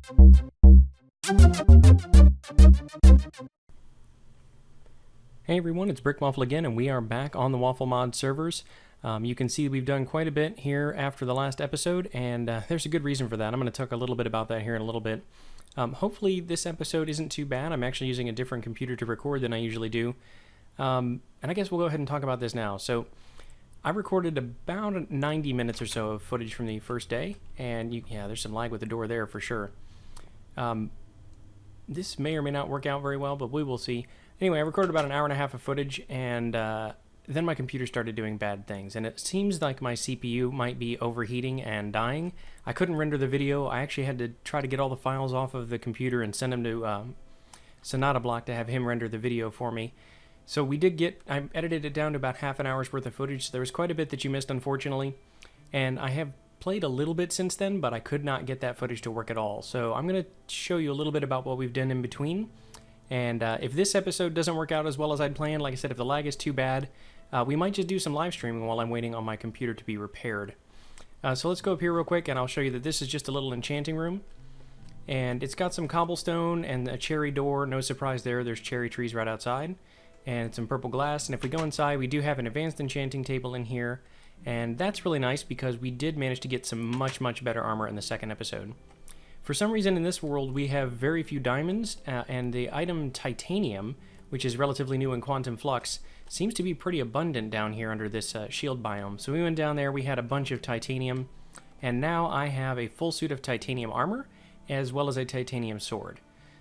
Hey everyone, it's BrickWaffle again, and we are back on the WaffleMods servers. You can see we've done quite a bit here after the last episode, and there's a good reason for that. I'm going to talk a little bit about that here in a little bit. Hopefully this episode isn't too bad. I'm actually using a different computer to record than I usually do. And I guess we'll go ahead and talk about this now. So I recorded about 90 minutes or so of footage from the first day, and yeah, there's some lag with the door there for sure. This may or may not work out very well, but we will see. Anyway, I recorded about an hour and a half of footage, and then my computer started doing bad things, and it seems like my CPU might be overheating and dying. I couldn't render the video. I actually had to try to get all the files off of the computer and send them to Sonata Block to have him render the video for me. So I edited it down to about half an hour's worth of footage, so there was quite a bit that you missed, unfortunately. And I have played a little bit since then, but I could not get that footage to work at all. So I'm going to show you a little bit about what we've done in between. And if this episode doesn't work out as well as I'd planned, like I said, if the lag is too bad, we might just do some live streaming while I'm waiting on my computer to be repaired. So let's go up here real quick, and I'll show you that this is just a little enchanting room. And it's got some cobblestone and a cherry door. No surprise there, there's cherry trees right outside. And some purple glass. And if we go inside, we do have an advanced enchanting table in here. And that's really nice because we did manage to get some much, much better armor in the second episode. For some reason in this world we have very few diamonds, and the item titanium, which is relatively new in Quantum Flux, seems to be pretty abundant down here under this shield biome. So we went down there, we had a bunch of titanium, and now I have a full suit of titanium armor as well as a titanium sword.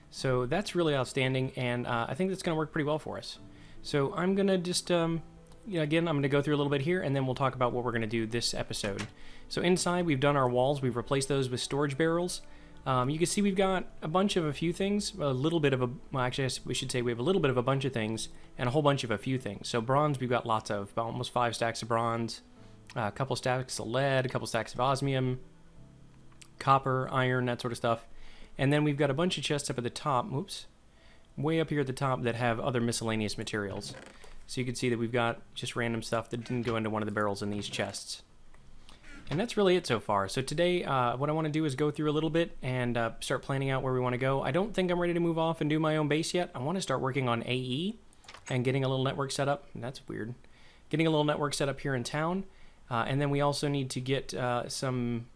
So that's really outstanding, and I think that's going to work pretty well for us. So I'm going to just, again, I'm going to go through a little bit here, and then we'll talk about what we're going to do this episode. So inside we've done our walls, we've replaced those with storage barrels. You can see we've got a few things, actually we should say we have a little bit of a bunch of things and a whole bunch of a few things. So bronze we've got lots of, about almost 5 stacks of bronze, a couple stacks of lead, a couple stacks of osmium, copper, iron, that sort of stuff. And then we've got a bunch of chests up at the top, way up here at the top that have other miscellaneous materials. So you can see that we've got just random stuff that didn't go into one of the barrels in these chests. And that's really it so far. So today, what I want to do is go through a little bit and start planning out where we want to go. I don't think I'm ready to move off and do my own base yet. I want to start working on AE and getting a little network set up. That's weird. Getting a little network set up here in town. And then we also need to get some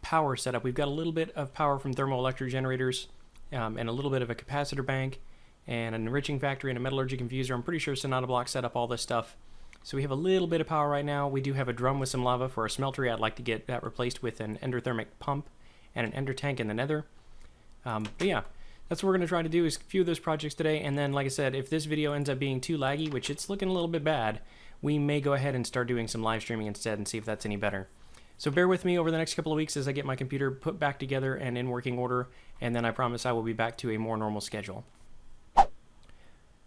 power set up. We've got a little bit of power from thermoelectric generators and a little bit of a capacitor bank and an enriching factory and a metallurgy confuser. I'm pretty sure Sonata Block set up all this stuff. So we have a little bit of power right now. We do have a drum with some lava for a smeltery. I'd like to get that replaced with an endothermic pump and an ender tank in the nether. But yeah, that's what we're going to try to do is a few of those projects today. And then, like I said, if this video ends up being too laggy, which it's looking a little bit bad, we may go ahead and start doing some live streaming instead and see if that's any better. So bear with me over the next couple of weeks as I get my computer put back together and in working order. And then I promise I will be back to a more normal schedule.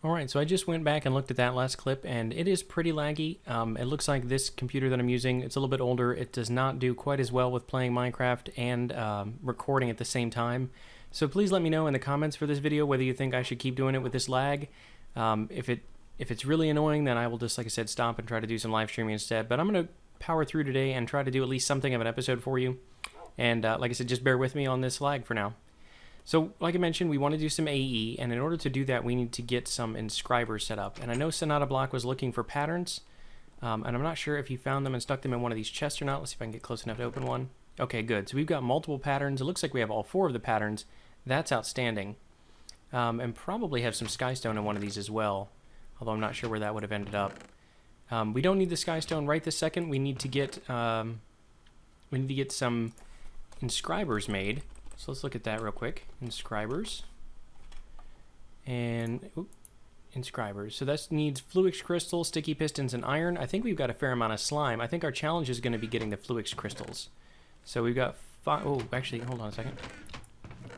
Alright, so I just went back and looked at that last clip, and it is pretty laggy. It looks like this computer that I'm using, it's a little bit older. It does not do quite as well with playing Minecraft and recording at the same time. So please let me know in the comments for this video whether you think I should keep doing it with this lag. If it's really annoying, then I will just, like I said, stop and try to do some live streaming instead. But I'm going to power through today and try to do at least something of an episode for you. And like I said, just bear with me on this lag for now. So, like I mentioned, we want to do some AE, and in order to do that, we need to get some inscribers set up. And I know Sonata Block was looking for patterns, and I'm not sure if he found them and stuck them in one of these chests or not. Let's see if I can get close enough to open one. Okay, good. So we've got multiple patterns. It looks like we have all 4 of the patterns. That's outstanding. And probably have some skystone in one of these as well, although I'm not sure where that would have ended up. We don't need the skystone right this second. We need to get some inscribers made. So let's look at that real quick. Inscribers. And inscribers. So that needs fluix crystal, sticky pistons, and iron. I think we've got a fair amount of slime. I think our challenge is going to be getting the fluix crystals. So we've got 5. Oh, actually, hold on a second.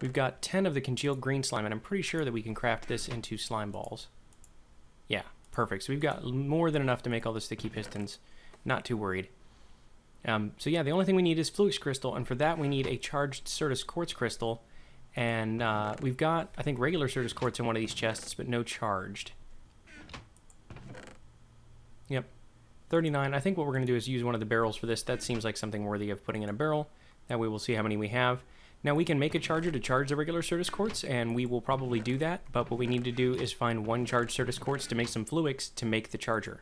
We've got 10 of the congealed green slime, and I'm pretty sure that we can craft this into slime balls. Yeah, perfect. So we've got more than enough to make all the sticky pistons. Not too worried. So yeah, the only thing we need is fluix crystal, and for that we need a charged Certus quartz crystal, and we've got, I think, regular Certus quartz in one of these chests, but no charged. Yep, 39. I think what we're going to do is use one of the barrels for this. That seems like something worthy of putting in a barrel. That way we'll see how many we have. Now we can make a charger to charge the regular Certus quartz, and we will probably do that, but what we need to do is find one charged Certus quartz to make some Fluix to make the charger.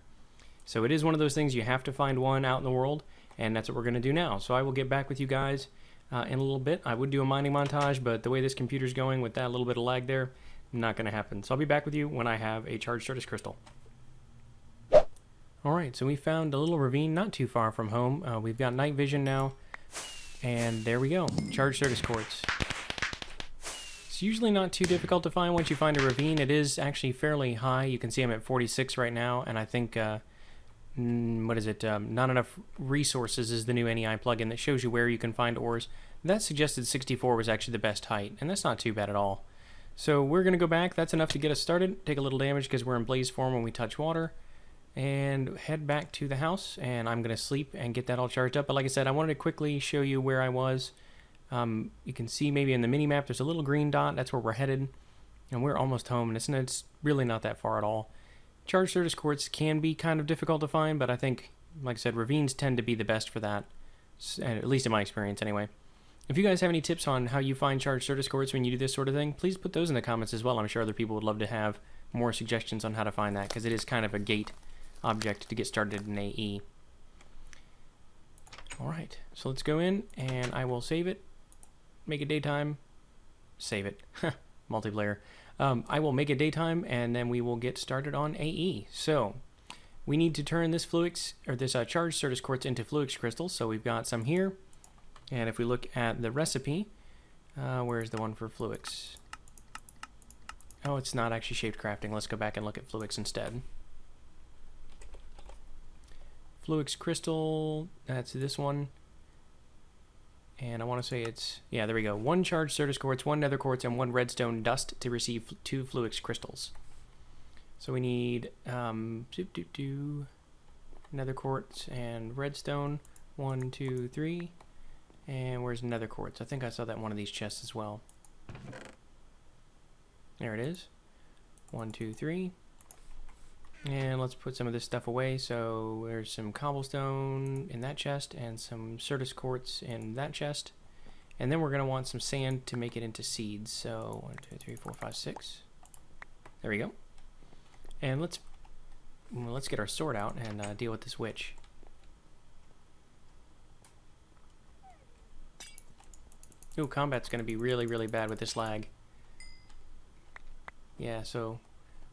So it is one of those things you have to find one out in the world, and that's what we're going to do now. So I will get back with you guys in a little bit. I would do a mining montage, but the way this computer's going with that little bit of lag there, not going to happen. So I'll be back with you when I have a charged Certus crystal. Alright, so we found a little ravine not too far from home. We've got night vision now, and there we go. Charged Certus quartz. It's usually not too difficult to find once you find a ravine. It is actually fairly high. You can see I'm at 46 right now, and I think, what is it? Not enough resources is the new NEI plugin that shows you where you can find ores. That suggested 64 was actually the best height, and that's not too bad at all. So we're going to go back. That's enough to get us started. Take a little damage because we're in blaze form when we touch water. And head back to the house, and I'm going to sleep and get that all charged up. But like I said, I wanted to quickly show you where I was. You can see maybe in the mini-map there's a little green dot. That's where we're headed. And we're almost home, and it's really not that far at all. Charged Certus quartz can be kind of difficult to find, but I think, like I said, ravines tend to be the best for that. At least in my experience, anyway. If you guys have any tips on how you find charged Certus quartz when you do this sort of thing, please put those in the comments as well. I'm sure other people would love to have more suggestions on how to find that, because it is kind of a gate object to get started in AE. Alright, so let's go in, and I will save it, make it daytime, save it, multiplayer. I will make it daytime, and then we will get started on AE. So, we need to turn this Fluix, or this charged Certus quartz into Fluix crystals, so we've got some here, and if we look at the recipe, where's the one for Fluix? Oh, it's not actually shaped crafting. Let's go back and look at Fluix instead. Fluix crystal, that's this one. And I want to say it's, yeah, there we go. One charged Certus quartz, one nether quartz, and one redstone dust to receive 2 Fluix crystals. So we need nether quartz and redstone. 1, 2, 3. And where's nether quartz? I think I saw that in one of these chests as well. There it is. 1, 2, 3. And let's put some of this stuff away. So there's some cobblestone in that chest and some Certus quartz in that chest. And then we're going to want some sand to make it into seeds. So 1, 2, 3, 4, 5, 6. There we go. And let's get our sword out and deal with this witch. Ooh, combat's going to be really, really bad with this lag. Yeah, so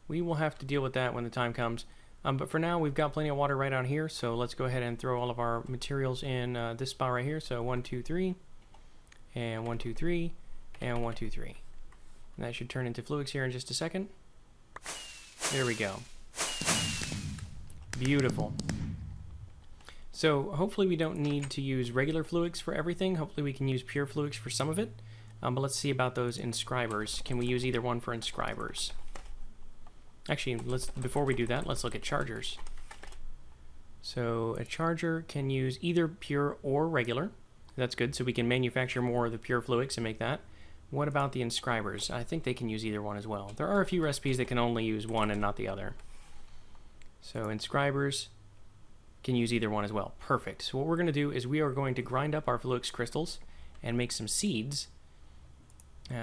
we will have to deal with that when the time comes. But for now, we've got plenty of water right on here, so let's go ahead and throw all of our materials in this spot right here. So 1, 2, 3, and 1, 2, 3, and 1, 2, 3. And that should turn into Fluix here in just a second. There we go. Beautiful. So hopefully we don't need to use regular Fluix for everything. Hopefully we can use pure Fluix for some of it. But let's see about those inscribers. Can we use either one for inscribers? Actually, before we do that, let's look at chargers. So a charger can use either pure or regular. That's good, so we can manufacture more of the pure Fluix and make that. What about the inscribers? I think they can use either one as well. There are a few recipes that can only use one and not the other. So inscribers can use either one as well. Perfect. So what we're going to do is we are going to grind up our Fluix crystals and make some seeds.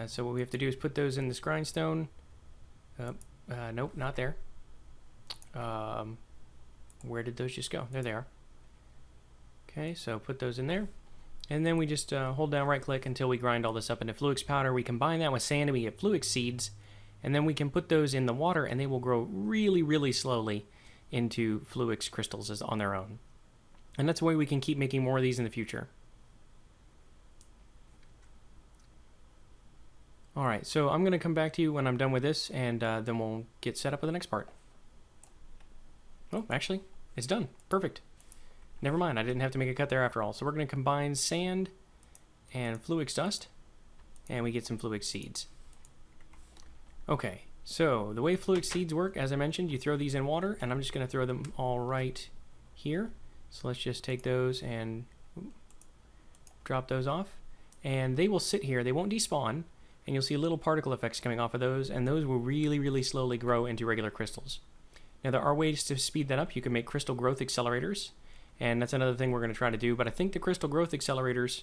So what we have to do is put those in this grindstone. Nope, not there. Where did those just go? There they are. Okay, so put those in there. And then we just hold down right click until we grind all this up into Fluix powder. We combine that with sand and we get Fluix seeds. And then we can put those in the water and they will grow really, really slowly into Fluix crystals on their own. And that's the way we can keep making more of these in the future. Alright, so I'm going to come back to you when I'm done with this, and then we'll get set up with the next part. Oh, actually, it's done. Perfect. Never mind, I didn't have to make a cut there after all. So we're going to combine sand and Fluix dust, and we get some Fluix seeds. Okay, so the way Fluix seeds work, as I mentioned, you throw these in water, and I'm just going to throw them all right here. So let's just take those and drop those off. And they will sit here. They won't despawn. And you'll see little particle effects coming off of those, and those will really, really slowly grow into regular crystals. Now, there are ways to speed that up. You can make crystal growth accelerators, and that's another thing we're going to try to do. But I think the crystal growth accelerators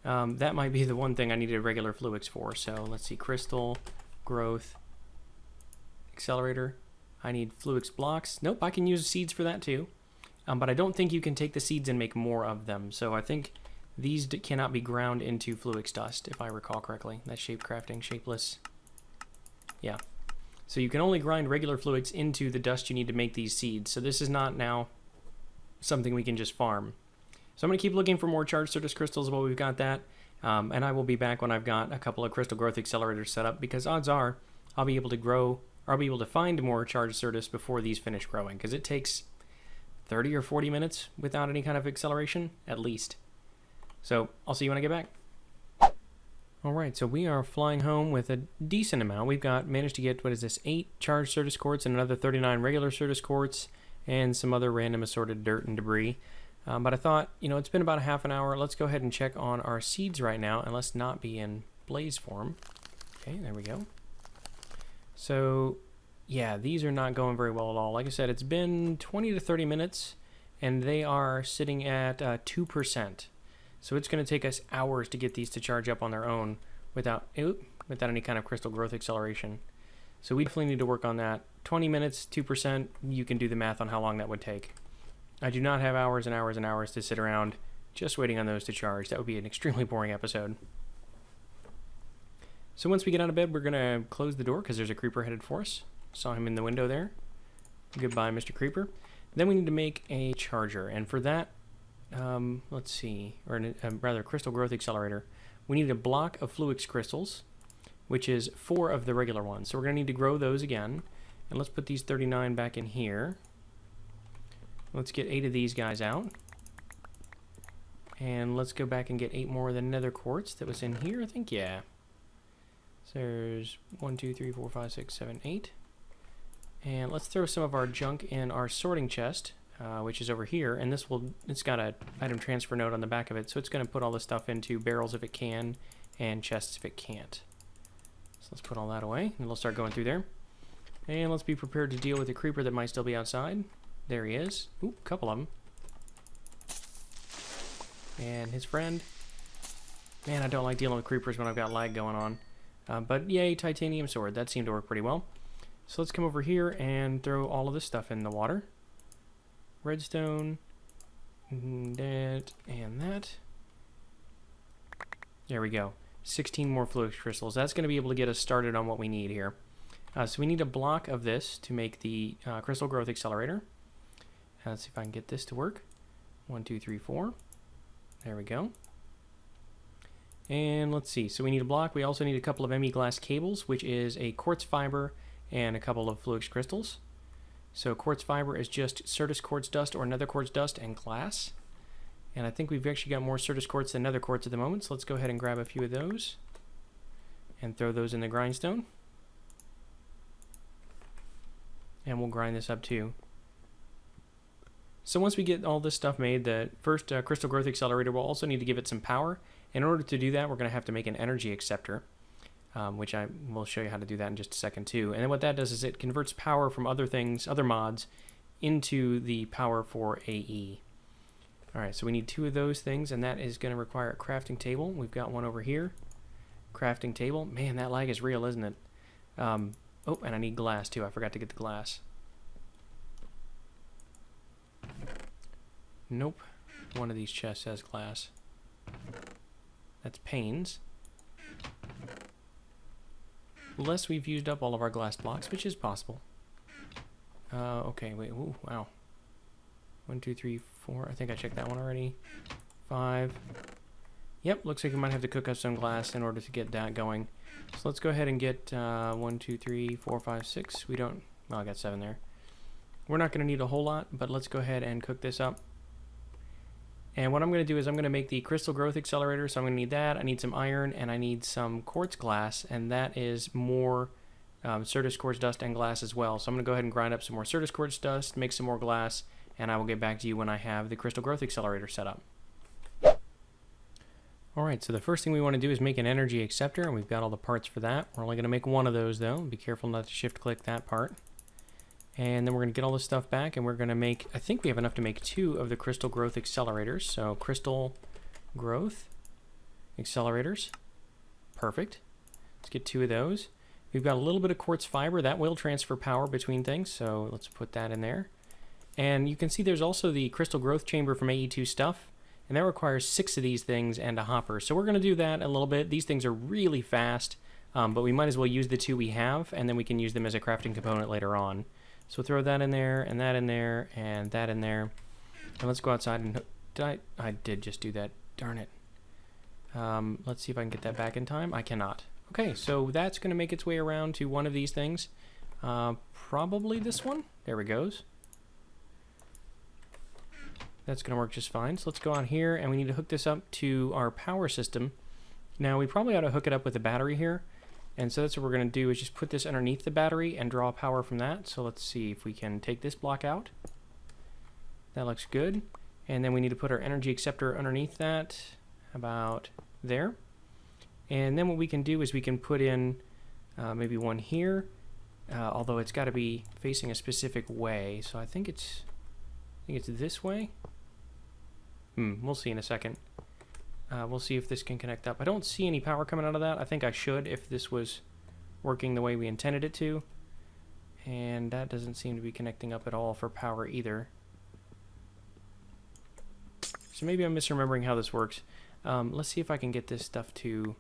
That might be the one thing I needed regular Fluix for. So let's see, crystal growth accelerator. I need Fluix blocks. Nope, I can use seeds for that too. But I don't think you can take the seeds and make more of them. So I think these cannot be ground into Fluix dust, if I recall correctly. That's shape crafting, shapeless. Yeah. So you can only grind regular Fluix into the dust you need to make these seeds. So this is not now something we can just farm. So I'm going to keep looking for more charged Certus crystals while we've got that. And I will be back when I've got a couple of crystal growth accelerators set up, because odds are I'll be able to grow, or I'll be able to find more charged Certus before these finish growing, because it takes 30 or 40 minutes without any kind of acceleration, at least. So I'll see you when I get back. Alright, so we are flying home with a decent amount. We've managed to get, 8 charged Certus quartz and another 39 regular Certus quartz, and some other random assorted dirt and debris. But I thought, it's been about a half an hour. Let's go ahead and check on our seeds right now, and let's not be in blaze form. Okay, there we go. So yeah, these are not going very well at all. Like I said, it's been 20 to 30 minutes, and they are sitting at 2%. So it's going to take us hours to get these to charge up on their own without any kind of crystal growth acceleration. So we definitely need to work on that. 20 minutes, 2%, you can do the math on how long that would take. I do not have hours and hours and hours to sit around just waiting on those to charge. That would be an extremely boring episode. So once we get out of bed, we're going to close the door because there's a creeper headed for us. Saw him in the window there. Goodbye, Mr. Creeper. Then we need to make a charger, and for that, let's see, or rather, crystal growth accelerator. We need a block of Fluix crystals, which is 4 of the regular ones. So we're going to need to grow those again, and let's put these 39 back in here. Let's get 8 of these guys out, and let's go back and get 8 more of the nether quartz that was in here, I think, yeah. So there's 1, 2, 3, 4, 5, 6, 7, 8. And let's throw some of our junk in our sorting chest, which is over here. And it's got an item transfer node on the back of it, so it's going to put all this stuff into barrels if it can, and chests if it can't. So let's put all that away, and we'll start going through there. And let's be prepared to deal with the creeper that might still be outside. There he is. Ooh, a couple of them. And his friend. Man, I don't like dealing with creepers when I've got lag going on. But yay, titanium sword. That seemed to work pretty well. So let's come over here and throw all of this stuff in the water. Redstone, that, and that. There we go. 16 more Fluix crystals. That's going to be able to get us started on what we need here. So we need a block of this to make the crystal growth accelerator. Let's see if I can get this to work. 1, 2, 3, 4. There we go. And let's see. So we need a block. We also need a couple of ME glass cables, which is a quartz fiber and a couple of Fluix crystals. So quartz fiber is just Certus quartz dust or nether quartz dust and glass. And I think we've actually got more Certus quartz than nether quartz at the moment, so let's go ahead and grab a few of those and throw those in the grindstone. And we'll grind this up too. So once we get all this stuff made, the first crystal growth accelerator will also need to give it some power. In order to do that, we're going to have to make an energy acceptor. Which I will show you how to do that in just a second too. And then what that does is it converts power from other things, other mods, into the power for AE. Alright, so we need 2 of those things, and that is going to require a crafting table. We've got one over here. Crafting table. Man, that lag is real, isn't it? Oh, and I need glass too. I forgot to get the glass. Nope. One of these chests has glass. That's pains. Unless we've used up all of our glass blocks, which is possible. Okay, wait, ooh, wow. 1, 2, 3, 4, I think I checked that one already. 5. Yep, looks like we might have to cook up some glass in order to get that going. So let's go ahead and get 1, 2, 3, 4, 5, 6. We don't, well, I got 7 there. We're not going to need a whole lot, but let's go ahead and cook this up. And what I'm going to do is I'm going to make the crystal growth accelerator, so I'm going to need that. I need some iron, and I need some quartz glass, and that is more Certus quartz dust and glass as well. So I'm going to go ahead and grind up some more Certus quartz dust, make some more glass, and I will get back to you when I have the crystal growth accelerator set up. Alright, so the first thing we want to do is make an energy acceptor, and we've got all the parts for that. We're only going to make one of those, though. Be careful not to shift-click that part. And then we're going to get all this stuff back, and we're going to make, I think we have enough to make 2 of the crystal growth accelerators. So crystal growth accelerators. Perfect. Let's get 2 of those. We've got a little bit of quartz fiber. That will transfer power between things, so let's put that in there. And you can see there's also the crystal growth chamber from AE2 stuff, and that requires 6 of these things and a hopper. So we're going to do that a little bit. These things are really fast, but we might as well use the 2 we have, and then we can use them as a crafting component later on. So throw that in there, and that in there, and that in there. And let's go outside and... I did just do that. Darn it. Let's see if I can get that back in time. I cannot. Okay, so that's going to make its way around to one of these things. Probably this one. There it goes. That's going to work just fine. So let's go on here, and we need to hook this up to our power system. Now, we probably ought to hook it up with a battery here. And so that's what we're going to do, is just put this underneath the battery and draw power from that. So let's see if we can take this block out. That looks good. And then we need to put our energy acceptor underneath that, about there. And then what we can do is we can put in maybe one here, although it's got to be facing a specific way. So I think it's this way. We'll see in a second. We'll see if this can connect up. I don't see any power coming out of that. I think I should if this was working the way we intended it to. And that doesn't seem to be connecting up at all for power either. So maybe I'm misremembering how this works. Let's see if I can get this stuff to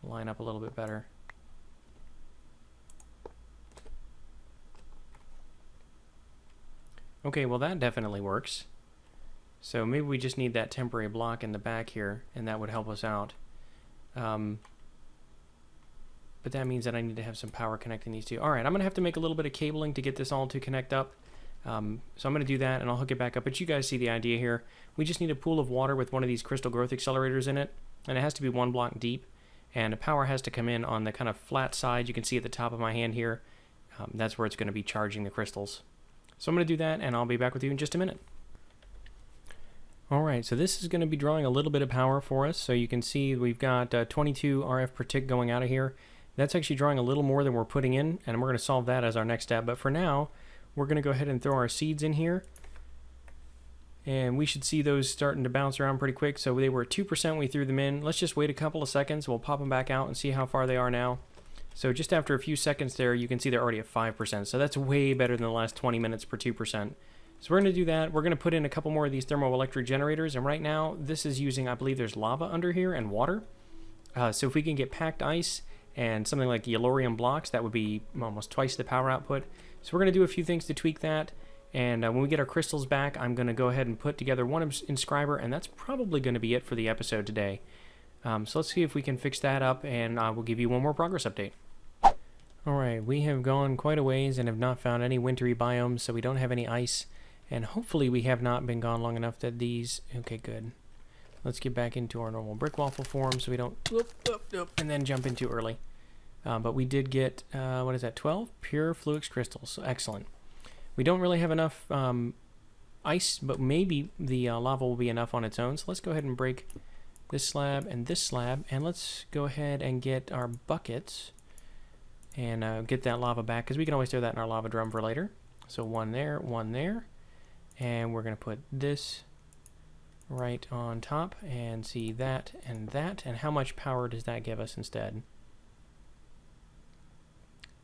line up a little bit better. Okay, well that definitely works. So maybe we just need that temporary block in the back here, and that would help us out. But that means that I need to have some power connecting these two. Alright, I'm going to have to make a little bit of cabling to get this all to connect up. So I'm going to do that, and I'll hook it back up. But you guys see the idea here. We just need a pool of water with one of these crystal growth accelerators in it, and it has to be 1 block deep. And the power has to come in on the kind of flat side you can see at the top of my hand here. That's where it's going to be charging the crystals. So I'm going to do that, and I'll be back with you in just a minute. Alright, so this is going to be drawing a little bit of power for us. So you can see we've got 22 RF per tick going out of here. That's actually drawing a little more than we're putting in, and we're going to solve that as our next step. But for now, we're going to go ahead and throw our seeds in here. And we should see those starting to bounce around pretty quick. So they were at 2% when we threw them in. Let's just wait a couple of seconds. We'll pop them back out and see how far they are now. So just after a few seconds there, you can see they're already at 5%. So that's way better than the last 20 minutes per 2%. So we're going to do that. We're going to put in a couple more of these thermoelectric generators. And right now, this is using, I believe there's lava under here and water. So if we can get packed ice and something like yellorium blocks, that would be almost twice the power output. So we're going to do a few things to tweak that. And when we get our crystals back, I'm going to go ahead and put together one inscriber, and that's probably going to be it for the episode today. So let's see if we can fix that up, and we'll give you one more progress update. Alright, we have gone quite a ways and have not found any wintry biomes, so we don't have any ice. And hopefully we have not been gone long enough that these... Okay, good. Let's get back into our normal brick waffle form so we don't... and then jump in too early. But we did get, what is that, 12? Pure Fluix crystals. So excellent. We don't really have enough ice, but maybe the lava will be enough on its own. So let's go ahead and break this slab, and let's go ahead and get our buckets and get that lava back, because we can always throw that in our lava drum for later. So one there, and we're going to put this right on top, and see that, and how much power does that give us instead?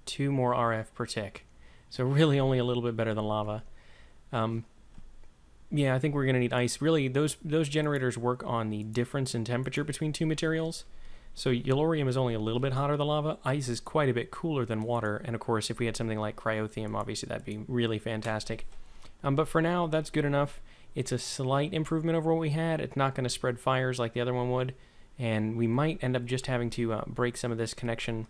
2 more RF per tick. So really only a little bit better than lava. Yeah, I think we're going to need ice. Really, those generators work on the difference in temperature between 2 materials. So yellorium is only a little bit hotter than lava. Ice is quite a bit cooler than water. And of course, if we had something like cryothium, obviously that'd be really fantastic. But for now, that's good enough. It's a slight improvement over what we had. It's not going to spread fires like the other one would. And we might end up just having to break some of this connection.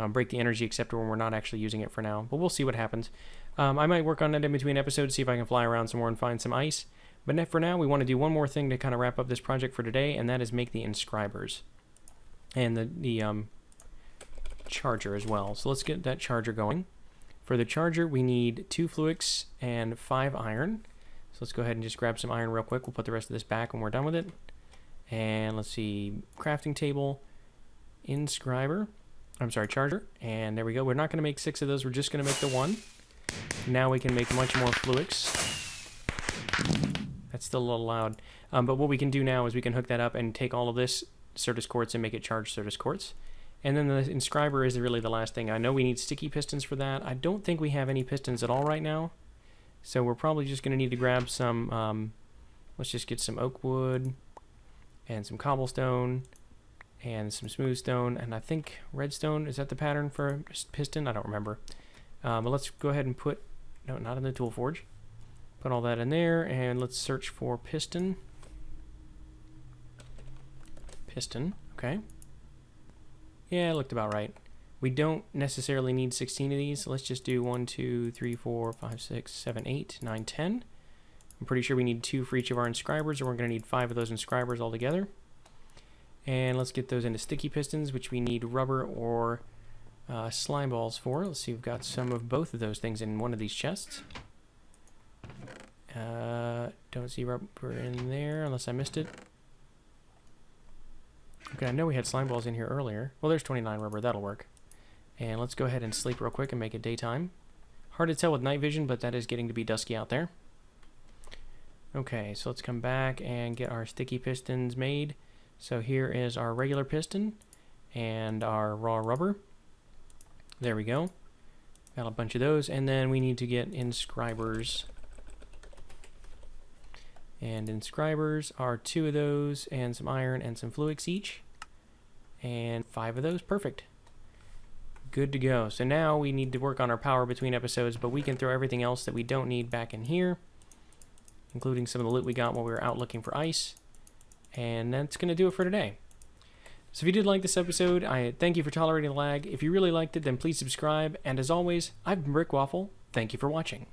Break the energy acceptor when we're not actually using it for now. But we'll see what happens. I might work on it in between episodes, see if I can fly around some more and find some ice. But for now, we want to do one more thing to kind of wrap up this project for today, and that is make the inscribers. And the charger as well. So let's get that charger going. For the charger, we need 2 Fluix and 5 iron. So let's go ahead and just grab some iron real quick. We'll put the rest of this back when we're done with it. And let's see, crafting table, inscriber. Charger. And there we go. We're not going to make 6 of those. We're just going to make the 1. Now we can make much more Fluix. That's still a little loud. But what we can do now is we can hook that up and take all of this Certus quartz and make it charged Certus quartz. And then the inscriber is really the last thing. I know we need sticky pistons for that. I don't think we have any pistons at all right now. So we're probably just going to need to grab some, let's just get some oak wood and some cobblestone and some smooth stone. And I think redstone, is that the pattern for a piston? I don't remember. But let's go ahead and put, no, not in the tool forge. Put all that in there and let's search for piston. Piston, okay. Yeah, it looked about right. We don't necessarily need 16 of these, so let's just do 1, 2, 3, 4, 5, 6, 7, 8, 9, 10. I'm pretty sure we need 2 for each of our inscribers, or we're going to need 5 of those inscribers altogether. And let's get those into sticky pistons, which we need rubber or slime balls for. Let's see, we've got some of both of those things in one of these chests. Don't see rubber in there unless I missed it. Okay, I know we had slime balls in here earlier. Well, there's 29 rubber. That'll work. And let's go ahead and sleep real quick and make it daytime. Hard to tell with night vision, but that is getting to be dusky out there. Okay, so let's come back and get our sticky pistons made. So here is our regular piston and our raw rubber. There we go. Got a bunch of those. And then we need to get inscribers. And inscribers are 2 of those, and some iron and some fluix each. And 5 of those, perfect. Good to go. So now we need to work on our power between episodes, but we can throw everything else that we don't need back in here, including some of the loot we got while we were out looking for ice. And that's going to do it for today. So if you did like this episode, I thank you for tolerating the lag. If you really liked it, then please subscribe. And as always, I've been Brick Waffle. Thank you for watching.